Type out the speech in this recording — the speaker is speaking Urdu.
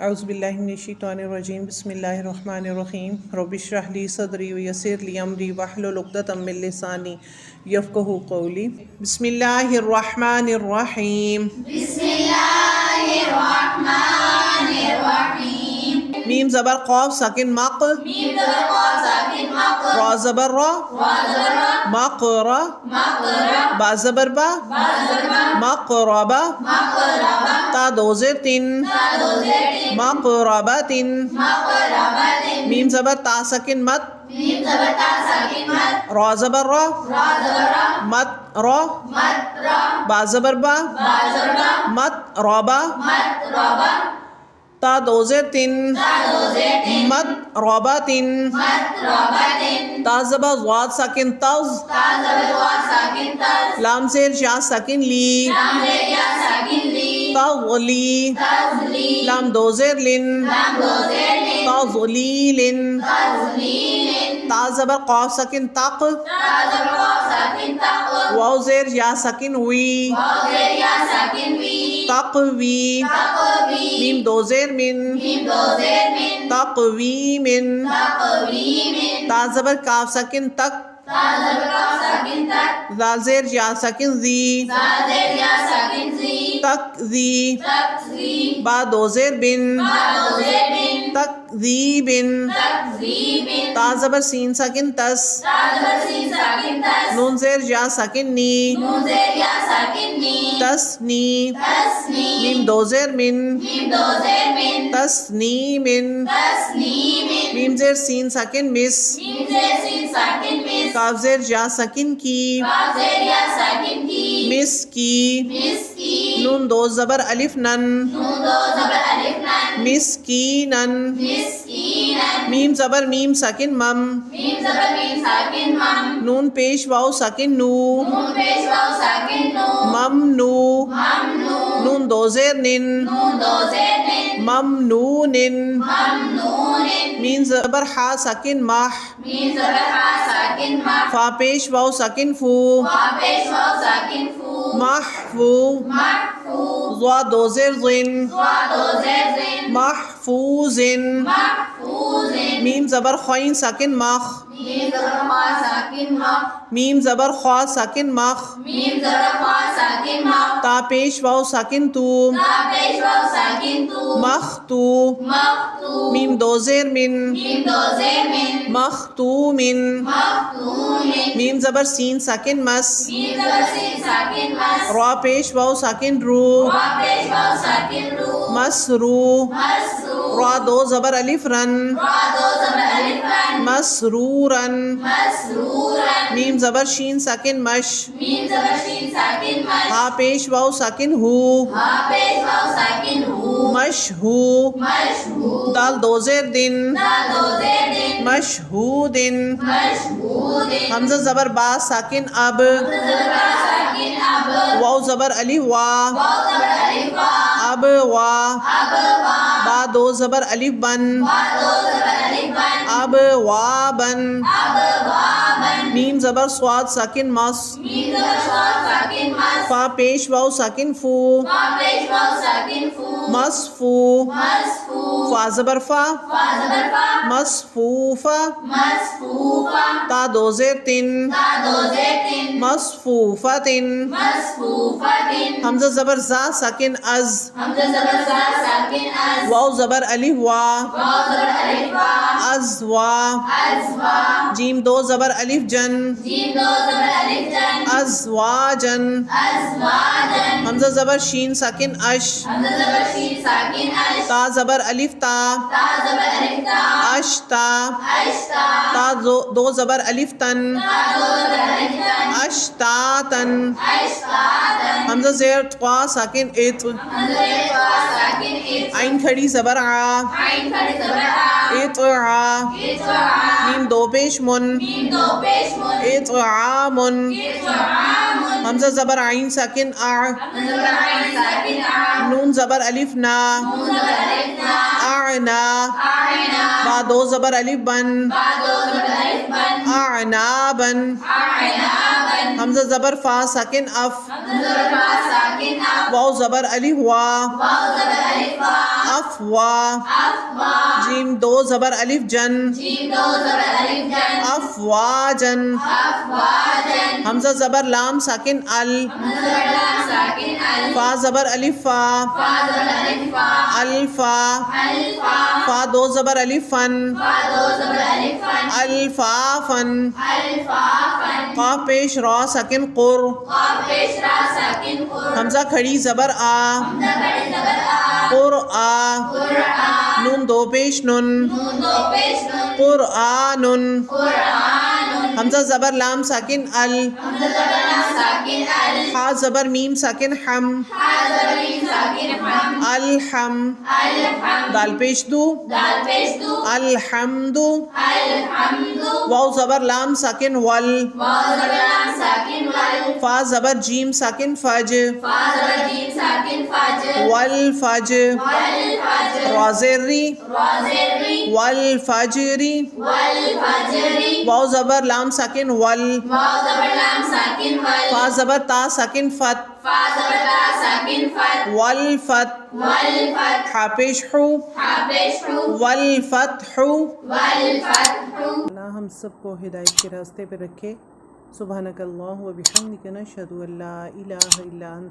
اعوذ باللہ من الشیطان الرجیم بسم اللہ الرحمن الرحیم رب اشرح لی صدری ویسر لی امری واحلل عقدۃ من لسانی یفقہوا قولی بسم اللہ الرحمن الرحیم بسم اللہ الرحمن الرحیم میم زبر قاف ساکن مق میم زبر قاف ساکن مق را زبر را را زبر را مقرا مقرا با زبر با با زبر با مقربا مقربا تا دو زیر تین تا دو زیر تین مقربت مقربت میم زبر تا ساکن مت میم زبر تا ساکن مد را زبر را را زبر را مت را مد را با زبر با با زبر با مت رابا مد ربا تا دو زیر تین تا دو زیر تین مت رابا تین مد ربت تا زبر ضاد ساکن تز تا زبر وا ساکن تز لام زیر شا ساکن لی لام زیر یا ساکن لی تغلی تزلی لام دو زیر لن لام دو زیر لین تظلیل تزلیل تا زبر قاف ساکن تق تا زبر قاف ساکن تق واو زیر یا ساکن وی واو زیر یا ساکن وی تقوی تقوی میم دو زیر من میم دو زیر من تقویم تقویم تا زبر کاف ساکن تک تا زبر قاف ساکن تک زال زیر یا ساکن زی تا زیر یا ساکن زی تک زی تکزی با دو زیر بن با دو زیر من تکذیب تکزیب تا زبر سین ساکن تس تا زبر سین ساکن تس نون زیر یا ساکن نی نون زیر یا ساکن نی تسنی تسنی میم دو زیر من میم دو زیر من تسنیم تسنیم میم زیر سین ساکن مس میم زیر سین ساکن مس کاف زیر یا ساکن کی کاف زیر یا ساکن کی مس کی مس کی نون دو زبر الف نن نون دو زبر الف نن مسکینن مسکینن میم زبر میم ساکن مم میم زبر میم ساکن مم نون پیش واو ساکن نو نون پیش واو ساکن نو ممنو ممنون نون دو زیر نن نون دو زیر نن ممنون ممنون میم زبر حا ساکن مح میم زبر ہا ساکن مح فا پیش واو ساکن فو وا پیش واو ساکن فو محفو محفوظ ضا دو زیر ضن وا دو زیر زن محفوظ محفوظ میم زبر خوین ساکن مخ میم زبر خوا ساکن مخ میم زبر خوا ساکن مخ میم زبر خوا ساکن مخ تا پیش واو ساکن تو تا پیش واو ساکن تو مختو مختو میم دو زیر من میم دو زیر من مختوم مختوم میم زبر سین ساکن مس میم زبر سین ساکن مس را پیش واو ساکن رو وا پیش واو ساکن رو مسرو مسرور را دو زبر الف رن را دو زبر الف رن مسرورن مسرورن میم زبر شین ساکن مش میم زبر شین ساکن مش ہا پیش واو ساکن ہو ها پیش واو ساکن ہو مشہو مشہور دال دو زیر دن تا دو زیر دن مشہودن مشہور حمزہ زبر با ساکن اب زبر با ساکن اب واو زبر علی وا واو زبر الف وا اب وا اب وا با دو زبر الف بن وا دو زبر الف بن اب وا بن اب وا بن میم زبر سواد ساکن مس میم زبر شاد ساکن مس فا پیش واو ساکن فو وا پیش واو ساکن فو مصفو مصفوف فا زبر فا فا زبر فا مصفوفا مصفوفا تا دو زیر تن تا دو زیر تن مصفوفتن مصفوفت حمزہ زبر زا ساکن از حمزہ زبر زا ساکن از واو زبر الف وا واو زبر الف وا از وا ازوا جیم دو زبر الف جن جیم دو زبر الف جن ازواجن ازواجن حمزہ زبر شین ساکن اش حمزہ زبر شین ساکن اش تا زبر الف تا تا زبر الف تا اشتا اشتا تا دو زبر الف تن تا دو زبر الف جن اشتاتن اشتاتن حمزہ زیر طوا ساکن ات حمزہ زیر طوا ساکن ات عین کھڑی زبر ع عین کھڑی زبر آ اطعا اطعام میم دو پیش من میم دو پیش من اطعام اطعام حمزہ زبر عین ساکن ا حمزہ زبر عین ساکن آ نون نون زبر الف نا نون زبر الف نا اعنا اعنا با دو زبر الف بن با دو زبر الف بن اعنابن اعنابن حمزہ زبر فا ساکن اف حمزہ زبر فا ساکن اف واو زبر الف وا واو زبر الف وا افوا افوا جیم دو زبر الف جن جیم دو زبر الف جن افواجن افواجن حمزہ زبر لام ساکن ال حمزہ زبر لام ساکن ال فا زبر الف فا فا زبر الف فا الفا الفا فا دو زبر الف فن فا دو زبر الف فن الفافن الفافن قاف پیش را ساکن قر قاف پیش را ساکن قر حمزہ کھڑی زبر آ حمزہ کھڑی زبر آ قرآ قرآن نون دو پیش نن نون دو پیش نون قرآن قرآن حمزہ زبر لام ساکن ال حمزہ زبر لام ساکن ال حا زبر میم ساکن حم حا زبر میم ساکن حم الحم الحمد دال پیش دو دال پیش دو الحمد الحمد واو زبر لام ساکن ول واو زبر لام ساکن ول فا زبر جیم ساکن فج فا زبر جیم ساکن فج والفج والفجر را زیر ری رازری والفجری والفجر واو زبر لام ساکن ول واو زبر لام ساکن ول فا زبر تا ساکن فت فا زبر تا ساکن فت والفت والفتح حا پیش حو حا پیش حو والفتح والفتح اللہ ہم سب کو ہدایت کے راستے پہ رکھے. سبحانک اللہ و بحمدک نشہد ان لا الہ الا انت